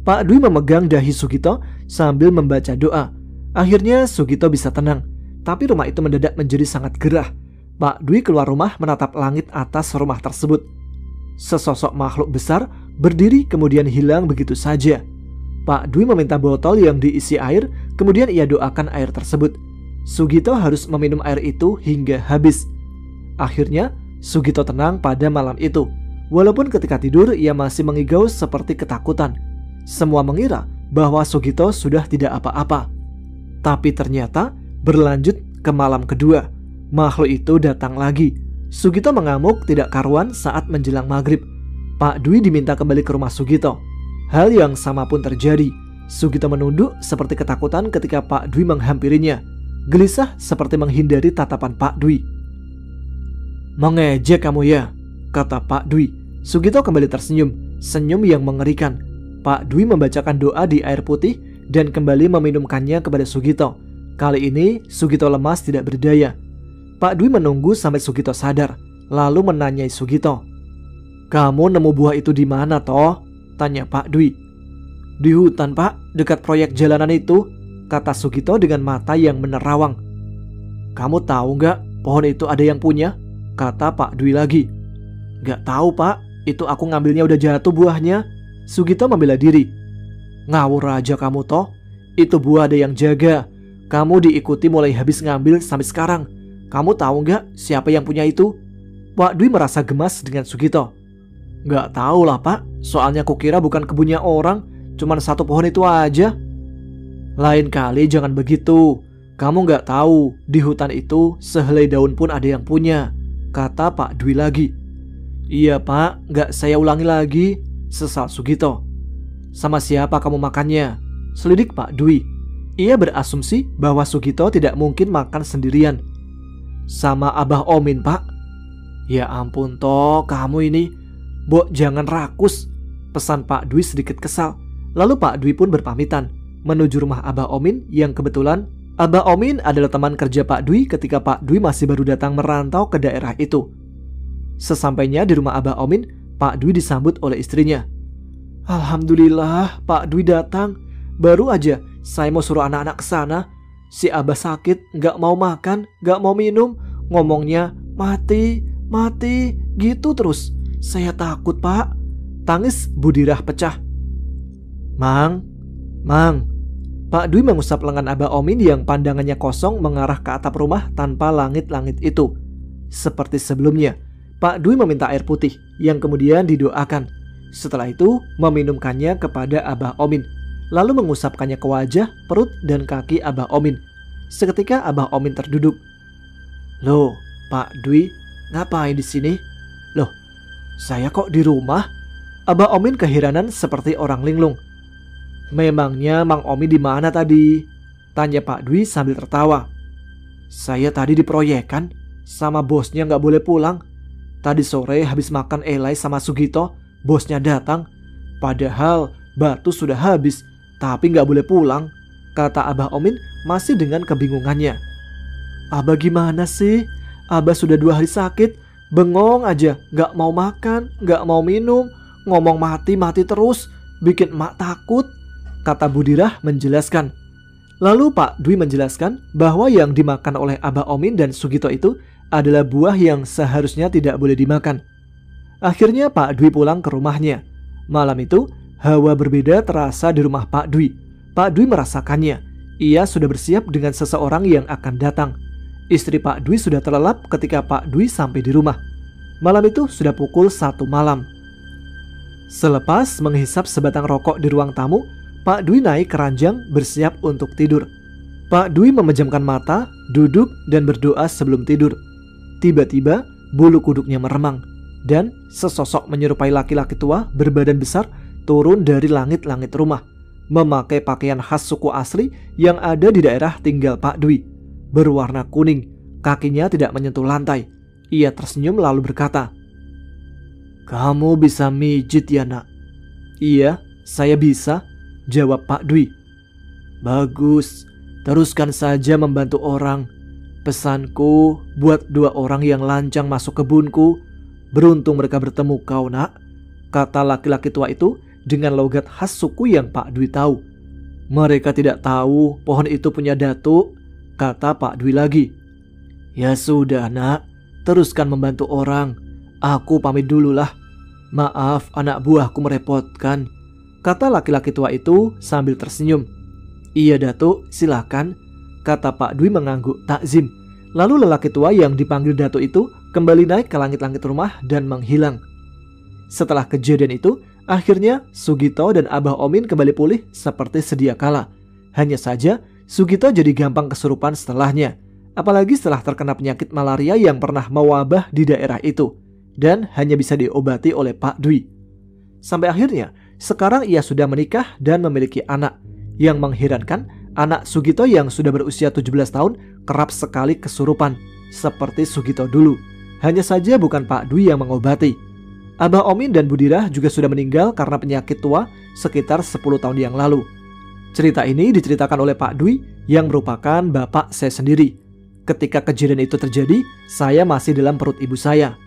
Pak Dwi memegang dahi Sugito sambil membaca doa. Akhirnya Sugito bisa tenang, tapi rumah itu mendadak menjadi sangat gerah. Pak Dwi keluar rumah menatap langit atas rumah tersebut. Sesosok makhluk besar berdiri kemudian hilang begitu saja. Pak Dwi meminta botol yang diisi air, kemudian ia doakan air tersebut. Sugito harus meminum air itu hingga habis. Akhirnya Sugito tenang pada malam itu. Walaupun ketika tidur ia masih mengigau seperti ketakutan. Semua mengira bahwa Sugito sudah tidak apa-apa. Tapi ternyata berlanjut ke malam kedua. Makhluk itu datang lagi. Sugito mengamuk tidak karuan saat menjelang maghrib. Pak Dwi diminta kembali ke rumah Sugito. Hal yang sama pun terjadi. Sugito menunduk seperti ketakutan ketika Pak Dwi menghampirinya. Gelisah seperti menghindari tatapan Pak Dwi. "Mengejek kamu ya?" kata Pak Dwi. Sugito kembali tersenyum, senyum yang mengerikan. Pak Dwi membacakan doa di air putih dan kembali meminumkannya kepada Sugito. Kali ini Sugito lemas tidak berdaya. Pak Dwi menunggu sampai Sugito sadar, lalu menanyai Sugito. "Kamu nemu buah itu di mana toh?" tanya Pak Dwi. "Di hutan Pak, dekat proyek jalanan itu," kata Sugito dengan mata yang menerawang. "Kamu tahu nggak pohon itu ada yang punya?" kata Pak Dwi lagi. "Nggak tahu Pak, itu aku ngambilnya udah jatuh buahnya." Sugito membela diri. "Ngawur aja kamu toh, itu buah ada yang jaga. Kamu diikuti mulai habis ngambil sampai sekarang. Kamu tahu nggak siapa yang punya itu?" Pak Dwi merasa gemas dengan Sugito. "Nggak tahu lah Pak, soalnya kukira bukan kebunnya orang, cuman satu pohon itu aja." Lain kali jangan begitu. Kamu nggak tahu, di hutan itu sehelai daun pun ada yang punya, kata Pak Dwi lagi. Iya Pak, nggak saya ulangi lagi, sesal Sugito. Sama siapa kamu makannya? Selidik Pak Dwi. Ia berasumsi bahwa Sugito tidak mungkin makan sendirian. Sama Abah Omin Pak. Ya ampun toh, kamu ini. Bok jangan rakus, pesan Pak Dwi sedikit kesal. Lalu Pak Dwi pun berpamitan menuju rumah Abah Omin yang kebetulan Abah Omin adalah teman kerja Pak Dwi ketika Pak Dwi masih baru datang merantau ke daerah itu. Sesampainya di rumah Abah Omin, Pak Dwi disambut oleh istrinya. Alhamdulillah Pak Dwi datang. Baru aja saya mau suruh anak-anak ke sana. Si Abah sakit, gak mau makan, gak mau minum. Ngomongnya mati, mati, gitu terus. Saya takut Pak. Tangis Budirah pecah. Mang. Pak Dwi mengusap lengan Abah Omin yang pandangannya kosong mengarah ke atap rumah tanpa langit-langit itu. Seperti sebelumnya, Pak Dwi meminta air putih yang kemudian didoakan. Setelah itu meminumkannya kepada Abah Omin, lalu mengusapkannya ke wajah, perut, dan kaki Abah Omin. Seketika Abah Omin terduduk. Loh, Pak Dwi, ngapain di sini? Loh, saya kok di rumah? Abah Omin keheranan seperti orang linglung. Memangnya Mang Omin di mana tadi? Tanya Pak Dwi sambil tertawa. Saya tadi diproyekkan, sama bosnya nggak boleh pulang. Tadi sore habis makan elai sama Sugito, bosnya datang. Padahal batu sudah habis, tapi nggak boleh pulang, kata Abah Omin masih dengan kebingungannya. Abah gimana sih? Abah sudah 2 hari sakit, bengong aja, nggak mau makan, nggak mau minum, ngomong mati-mati terus, bikin emak takut, kata Budirah menjelaskan. Lalu Pak Dwi menjelaskan bahwa yang dimakan oleh Abah Omin dan Sugito itu adalah buah yang seharusnya tidak boleh dimakan. Akhirnya Pak Dwi pulang ke rumahnya. Malam itu hawa berbeda terasa di rumah Pak Dwi. Pak Dwi merasakannya. Ia sudah bersiap dengan seseorang yang akan datang. Istri Pak Dwi sudah terlelap ketika Pak Dwi sampai di rumah. Malam itu sudah pukul 1 malam. Selepas menghisap sebatang rokok di ruang tamu, Pak Dwi naik ke ranjang bersiap untuk tidur. Pak Dwi memejamkan mata, duduk dan berdoa sebelum tidur. Tiba-tiba bulu kuduknya meremang dan sesosok menyerupai laki-laki tua berbadan besar turun dari langit-langit rumah, memakai pakaian khas suku asli yang ada di daerah tinggal Pak Dwi. Berwarna kuning, kakinya tidak menyentuh lantai. Ia tersenyum lalu berkata, "Kamu bisa mijit ya nak?" "Iya, saya bisa," jawab Pak Dwi. "Bagus, teruskan saja membantu orang. Pesanku buat 2 orang yang lancang masuk kebunku. Beruntung mereka bertemu kau nak," kata laki-laki tua itu dengan logat khas suku yang Pak Dwi tahu. "Mereka tidak tahu pohon itu punya datuk," kata Pak Dwi lagi. "Ya sudah nak, teruskan membantu orang. Aku pamit dululah. Maaf anak buahku merepotkan," kata laki-laki tua itu sambil tersenyum. "Iya datuk, silakan," kata Pak Dwi mengangguk takzim. Lalu lelaki tua yang dipanggil datuk itu kembali naik ke langit-langit rumah dan menghilang. Setelah kejadian itu, akhirnya Sugito dan Abah Omin kembali pulih seperti sedia kala. Hanya saja Sugito jadi gampang kesurupan setelahnya, apalagi setelah terkena penyakit malaria yang pernah mewabah di daerah itu dan hanya bisa diobati oleh Pak Dwi. Sampai akhirnya sekarang ia sudah menikah dan memiliki anak. Yang mengherankan, anak Sugito yang sudah berusia 17 tahun kerap sekali kesurupan seperti Sugito dulu. Hanya saja bukan Pak Dwi yang mengobati. Abah Omin dan Budirah juga sudah meninggal karena penyakit tua sekitar 10 tahun yang lalu. Cerita ini diceritakan oleh Pak Dwi yang merupakan bapak saya sendiri. Ketika kejadian itu terjadi, saya masih dalam perut ibu saya.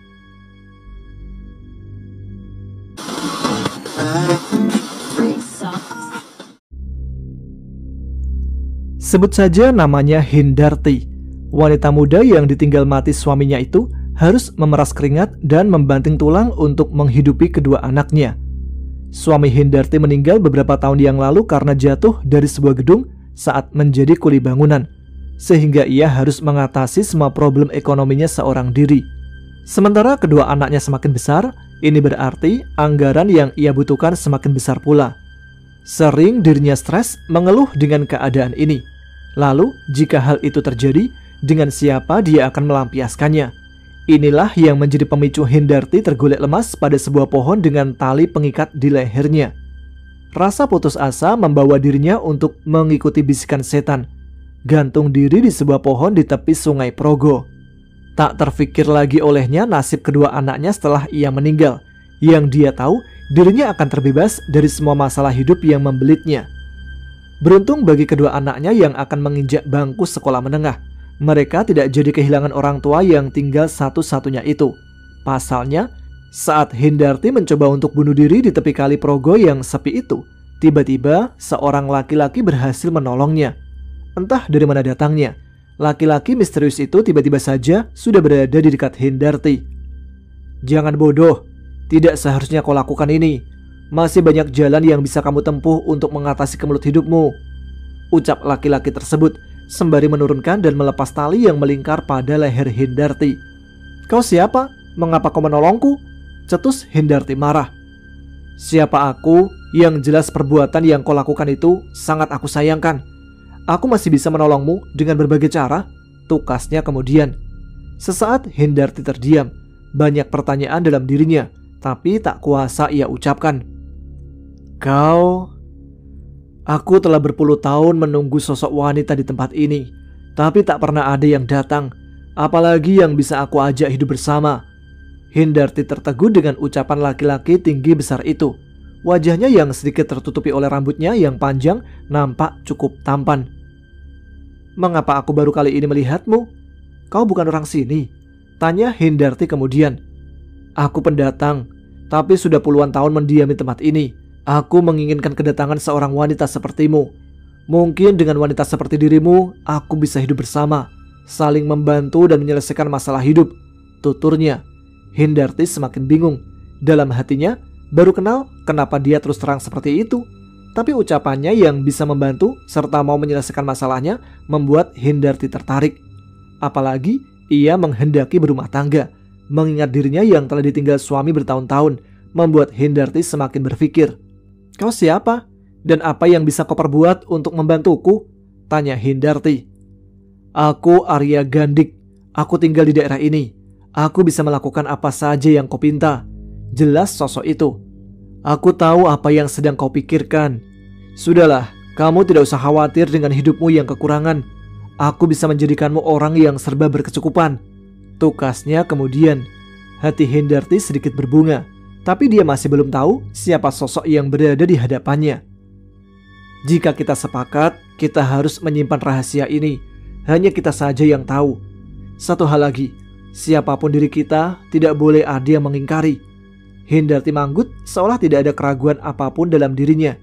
Sebut saja namanya Hindarti. Wanita muda yang ditinggal mati suaminya itu harus memeras keringat dan membanting tulang untuk menghidupi kedua anaknya. Suami Hindarti meninggal beberapa tahun yang lalu karena jatuh dari sebuah gedung saat menjadi kuli bangunan, sehingga ia harus mengatasi semua problem ekonominya seorang diri. Sementara kedua anaknya semakin besar, ini berarti anggaran yang ia butuhkan semakin besar pula. Sering dirinya stres mengeluh dengan keadaan ini. Lalu, jika hal itu terjadi, dengan siapa dia akan melampiaskannya? Inilah yang menjadi pemicu Hendarti tergolek lemas pada sebuah pohon dengan tali pengikat di lehernya. Rasa putus asa membawa dirinya untuk mengikuti bisikan setan. Gantung diri di sebuah pohon di tepi Sungai Progo. Tak terfikir lagi olehnya nasib kedua anaknya setelah ia meninggal. Yang dia tahu, dirinya akan terbebas dari semua masalah hidup yang membelitnya. Beruntung bagi kedua anaknya yang akan menginjak bangku sekolah menengah. Mereka tidak jadi kehilangan orang tua yang tinggal satu-satunya itu. Pasalnya, saat Hendarti mencoba untuk bunuh diri di tepi kali Progo yang sepi itu, tiba-tiba seorang laki-laki berhasil menolongnya. Entah dari mana datangnya, laki-laki misterius itu tiba-tiba saja sudah berada di dekat Hendarti. "Jangan bodoh, tidak seharusnya kau lakukan ini. Masih banyak jalan yang bisa kamu tempuh untuk mengatasi kemelut hidupmu," ucap laki-laki tersebut sembari menurunkan dan melepas tali yang melingkar pada leher Hendarti. "Kau siapa? Mengapa kau menolongku?" cetus Hendarti marah. "Siapa aku? Yang jelas perbuatan yang kau lakukan itu sangat aku sayangkan. Aku masih bisa menolongmu dengan berbagai cara," tukasnya kemudian. Sesaat Hendarti terdiam. Banyak pertanyaan dalam dirinya, tapi tak kuasa ia ucapkan. Aku telah berpuluh tahun menunggu sosok wanita di tempat ini, tapi tak pernah ada yang datang, apalagi yang bisa aku ajak hidup bersama." Hendarti tertegun dengan ucapan laki-laki tinggi besar itu. Wajahnya yang sedikit tertutupi oleh rambutnya yang panjang nampak cukup tampan. "Mengapa aku baru kali ini melihatmu? Kau bukan orang sini?" tanya Hendarti kemudian. "Aku pendatang, tapi sudah puluhan tahun mendiami tempat ini. Aku menginginkan kedatangan seorang wanita sepertimu. Mungkin dengan wanita seperti dirimu, aku bisa hidup bersama, saling membantu dan menyelesaikan masalah hidup," tuturnya. Hendarti semakin bingung. Dalam hatinya, baru kenal kenapa dia terus terang seperti itu. Tapi ucapannya yang bisa membantu serta mau menyelesaikan masalahnya membuat Hendarti tertarik. Apalagi ia menghendaki berumah tangga. Mengingat dirinya yang telah ditinggal suami bertahun-tahun membuat Hendarti semakin berpikir. "Kau siapa? Dan apa yang bisa kau perbuat untuk membantuku?" tanya Hendarti. "Aku Arya Gandik. Aku tinggal di daerah ini. Aku bisa melakukan apa saja yang kau pinta," jelas sosok itu. "Aku tahu apa yang sedang kau pikirkan. Sudahlah, kamu tidak usah khawatir dengan hidupmu yang kekurangan. Aku bisa menjadikanmu orang yang serba berkecukupan," tukasnya kemudian. Hati Hendarti sedikit berbunga, tapi dia masih belum tahu siapa sosok yang berada di hadapannya. "Jika kita sepakat, kita harus menyimpan rahasia ini. Hanya kita saja yang tahu. Satu hal lagi, siapapun diri kita tidak boleh ada yang mengingkari." Hendarti manggut seolah tidak ada keraguan apapun dalam dirinya.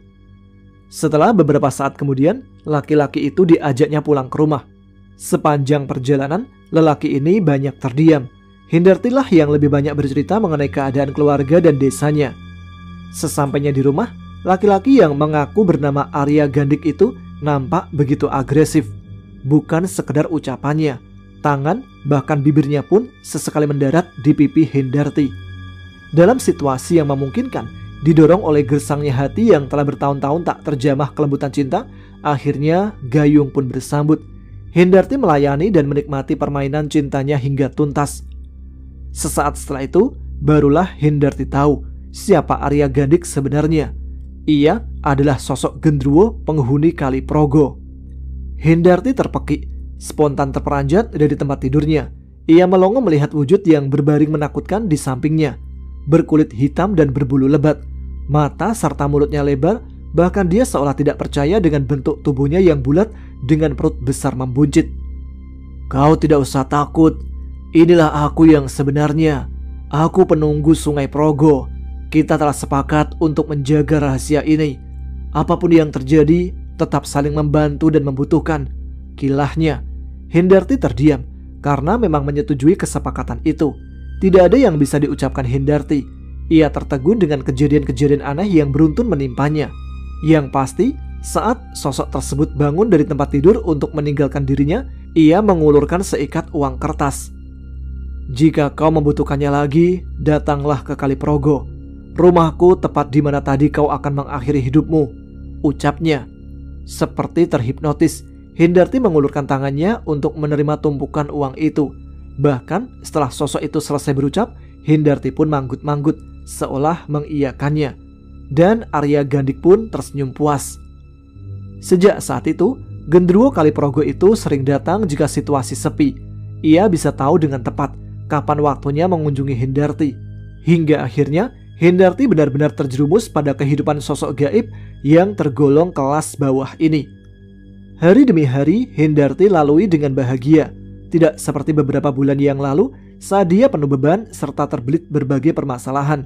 Setelah beberapa saat kemudian, laki-laki itu diajaknya pulang ke rumah. Sepanjang perjalanan, lelaki ini banyak terdiam. Hendartilah yang lebih banyak bercerita mengenai keadaan keluarga dan desanya. Sesampainya di rumah, laki-laki yang mengaku bernama Arya Gandik itu nampak begitu agresif. Bukan sekedar ucapannya, tangan bahkan bibirnya pun sesekali mendarat di pipi Hendarti. Dalam situasi yang memungkinkan, didorong oleh gersangnya hati yang telah bertahun-tahun tak terjamah kelembutan cinta, akhirnya gayung pun bersambut. Hendarti melayani dan menikmati permainan cintanya hingga tuntas. Sesaat setelah itu, barulah Hendarti tahu siapa Arya Gandik sebenarnya. Ia adalah sosok gendruwo penghuni Kali Progo. Hendarti terpekik, spontan terperanjat dari tempat tidurnya. Ia melongo melihat wujud yang berbaring menakutkan di sampingnya. Berkulit hitam dan berbulu lebat, mata serta mulutnya lebar, bahkan dia seolah tidak percaya dengan bentuk tubuhnya yang bulat dengan perut besar membuncit. "Kau tidak usah takut, inilah aku yang sebenarnya. Aku penunggu Sungai Progo. Kita telah sepakat untuk menjaga rahasia ini. Apapun yang terjadi, tetap saling membantu dan membutuhkan," kilahnya. Hendarti terdiam karena memang menyetujui kesepakatan itu. Tidak ada yang bisa diucapkan Hendarti. Ia tertegun dengan kejadian-kejadian aneh yang beruntun menimpanya. Yang pasti, saat sosok tersebut bangun dari tempat tidur untuk meninggalkan dirinya, ia mengulurkan seikat uang kertas. "Jika kau membutuhkannya lagi, datanglah ke Kali Progo. Rumahku tepat di mana tadi kau akan mengakhiri hidupmu," ucapnya. Seperti terhipnotis, Hendarti mengulurkan tangannya untuk menerima tumpukan uang itu. Bahkan setelah sosok itu selesai berucap, Hendarti pun manggut-manggut seolah mengiyakannya. Dan Arya Gandik pun tersenyum puas. Sejak saat itu, Gendruwo Kaliprogo itu sering datang jika situasi sepi. Ia bisa tahu dengan tepat kapan waktunya mengunjungi Hendarti. Hingga akhirnya Hendarti benar-benar terjerumus pada kehidupan sosok gaib yang tergolong kelas bawah ini. Hari demi hari Hendarti lalui dengan bahagia. Tidak seperti beberapa bulan yang lalu saat dia penuh beban serta terbelit berbagai permasalahan.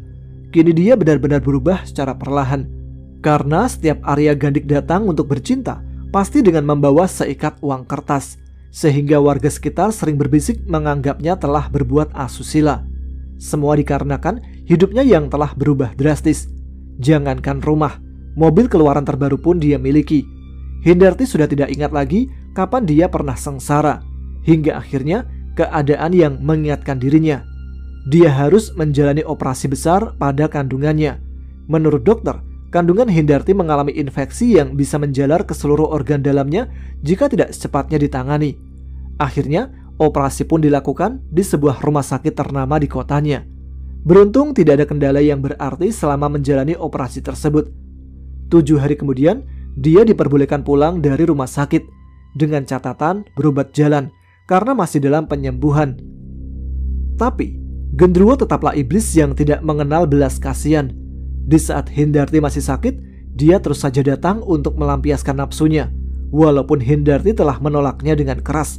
Kini dia benar-benar berubah secara perlahan. Karena setiap Arya Gandik datang untuk bercinta, pasti dengan membawa seikat uang kertas. Sehingga warga sekitar sering berbisik menganggapnya telah berbuat asusila. Semua dikarenakan hidupnya yang telah berubah drastis. Jangankan rumah, mobil keluaran terbaru pun dia miliki. Hendarti sudah tidak ingat lagi kapan dia pernah sengsara. Hingga akhirnya keadaan yang mengingatkan dirinya. Dia harus menjalani operasi besar pada kandungannya. Menurut dokter, kandungan Hendarti mengalami infeksi yang bisa menjalar ke seluruh organ dalamnya jika tidak secepatnya ditangani. Akhirnya, operasi pun dilakukan di sebuah rumah sakit ternama di kotanya. Beruntung tidak ada kendala yang berarti selama menjalani operasi tersebut. 7 hari kemudian, dia diperbolehkan pulang dari rumah sakit dengan catatan berobat jalan karena masih dalam penyembuhan. Tapi, Gendruwo tetaplah iblis yang tidak mengenal belas kasihan. Di saat Hendarti masih sakit, dia terus saja datang untuk melampiaskan nafsunya. Walaupun Hendarti telah menolaknya dengan keras,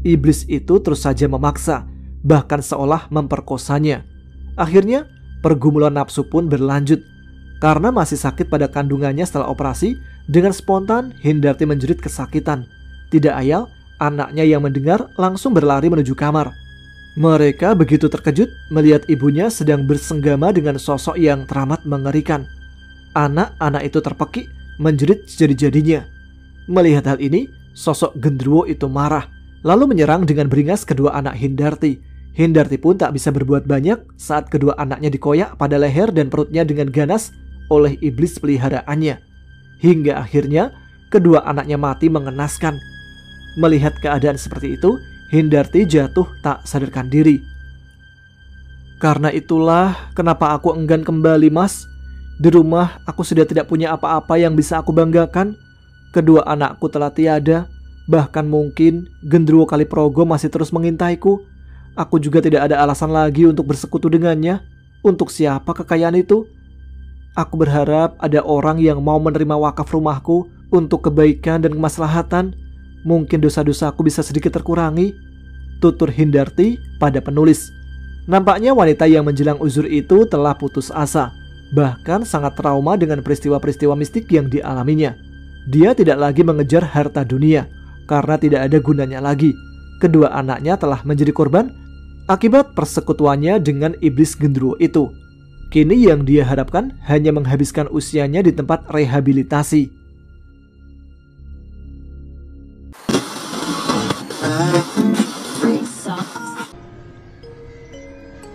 iblis itu terus saja memaksa, bahkan seolah memperkosanya. Akhirnya, pergumulan nafsu pun berlanjut. Karena masih sakit pada kandungannya setelah operasi, dengan spontan Hendarti menjerit kesakitan. Tidak ayal, anaknya yang mendengar langsung berlari menuju kamar. Mereka begitu terkejut melihat ibunya sedang bersenggama dengan sosok yang teramat mengerikan. Anak-anak itu terpekik, menjerit sejadi-jadinya. Melihat hal ini, sosok Gendruwo itu marah, lalu menyerang dengan beringas kedua anak Hendarti. Hendarti pun tak bisa berbuat banyak saat kedua anaknya dikoyak pada leher dan perutnya dengan ganas oleh iblis peliharaannya. Hingga akhirnya kedua anaknya mati mengenaskan. Melihat keadaan seperti itu, Hendarti jatuh tak sadarkan diri. Karena itulah kenapa aku enggan kembali, Mas. Di rumah aku sudah tidak punya apa-apa yang bisa aku banggakan. Kedua anakku telah tiada. Bahkan mungkin Gendruwo Kaliprogo masih terus mengintaiku. Aku juga tidak ada alasan lagi untuk bersekutu dengannya. Untuk siapa kekayaan itu? Aku berharap ada orang yang mau menerima wakaf rumahku untuk kebaikan dan kemaslahatan. Mungkin dosa-dosaku bisa sedikit terkurangi, tutur Hendarti pada penulis. Nampaknya wanita yang menjelang uzur itu telah putus asa, bahkan sangat trauma dengan peristiwa-peristiwa mistik yang dialaminya. Dia tidak lagi mengejar harta dunia, karena tidak ada gunanya lagi. Kedua anaknya telah menjadi korban akibat persekutuannya dengan iblis Gendruwo itu. Kini yang dia harapkan hanya menghabiskan usianya di tempat rehabilitasi.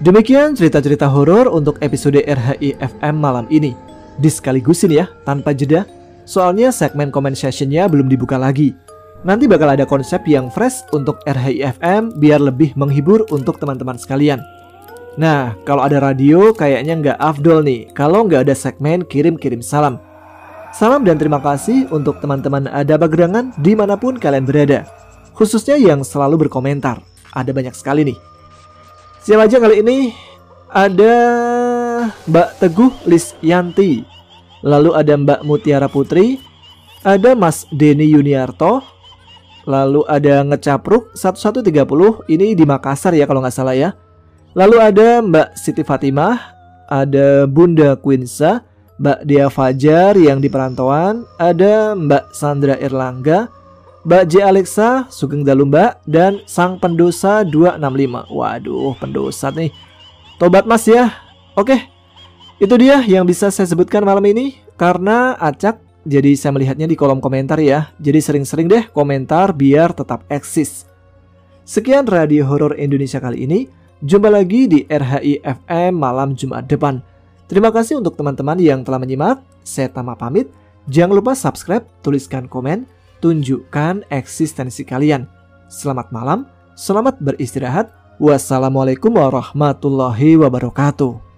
Demikian cerita-cerita horor untuk episode RHI FM malam ini. Disekaligusin ya, tanpa jeda. Soalnya segmen comment sessionnya belum dibuka lagi. Nanti bakal ada konsep yang fresh untuk RHI FM biar lebih menghibur untuk teman-teman sekalian. Nah, kalau ada radio kayaknya nggak afdol nih kalau nggak ada segmen kirim-kirim salam. Salam dan terima kasih untuk teman-teman Adaba Gerangan dimanapun kalian berada. Khususnya yang selalu berkomentar. Ada banyak sekali nih. Siapa aja kali ini? Ada Mbak Teguh Lisyanti, lalu ada Mbak Mutiara Putri, ada Mas Denny Yuniarto, lalu ada Ngecapruk 1130, ini di Makassar ya kalau nggak salah ya. Lalu ada Mbak Siti Fatimah, ada Bunda Quinsa, Mbak Dia Fajar yang di perantauan, ada Mbak Sandra Erlangga, Mbak J. Alexa, Sugeng Dalumba, dan Sang Pendosa 265. Waduh, pendosa nih. Tobat mas ya. Oke, itu dia yang bisa saya sebutkan malam ini. Karena acak, jadi saya melihatnya di kolom komentar ya. Jadi sering-sering deh komentar biar tetap eksis. Sekian Radio Horor Indonesia kali ini. Jumpa lagi di RHI FM malam Jumat depan. Terima kasih untuk teman-teman yang telah menyimak. Saya Tama pamit. Jangan lupa subscribe, tuliskan komen, tunjukkan eksistensi kalian. Selamat malam, selamat beristirahat. Wassalamualaikum warahmatullahi wabarakatuh.